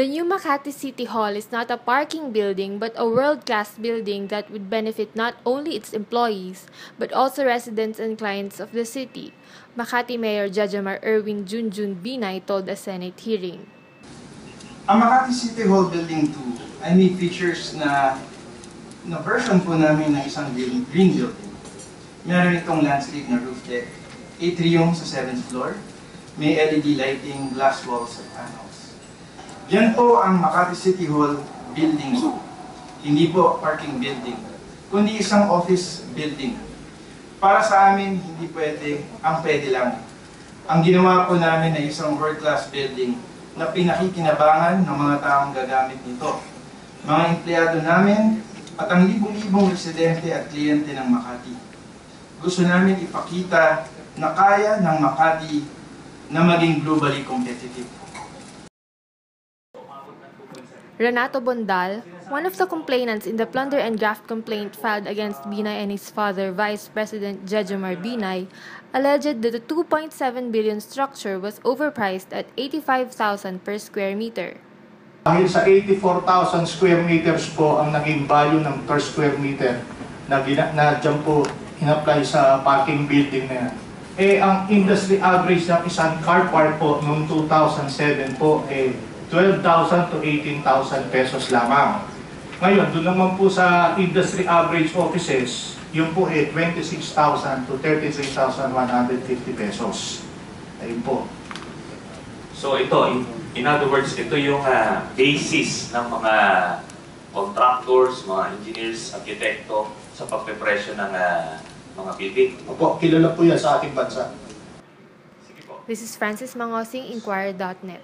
The new Makati City Hall is not a parking building but a world-class building that would benefit not only its employees but also residents and clients of the city, Makati Mayor Jajamar Erwin Junjun Binay told a Senate hearing. Ang Makati City Hall Building 2 ay may features na version po namin ng isang green building. Meron itong landscape na roof deck, atrium sa 7th floor, may LED lighting, glass walls at panels. Yan po ang Makati City Hall Building 2. Hindi po parking building, kundi isang office building. Para sa amin, hindi pwede, ang pwede lang. Ang ginawa po namin ay isang world-class building na pinakikinabangan ng mga taong gagamit nito. Mga empleyado namin at ang libong-libong residente at kliyente ng Makati. Gusto namin ipakita na kaya ng Makati na maging globally competitive. Renato Bondal, one of the complainants in the plunder and graft complaint filed against Binay and his father, Vice President Jajamar Binay, alleged that the 2.7 billion structure was overpriced at 85,000 per square meter. Dahil sa 84,000 square meters po ang naging value ng per square meter na dyan po in-apply sa parking building na yan. Ang industry average ng isang car park po noong 2007 po 12,000 to 18,000 pesos lamang. Ngayon, doon naman po sa industry average offices, yung po 26,000 to 33,150 pesos. Ayun po. So ito, in other words, ito yung basis ng mga contractors, mga engineers, arkitekto sa pagpepresyo ng mga building. Opo, kilala po yan sa ating bansa. This is Francis Mangosing, Inquirer.net.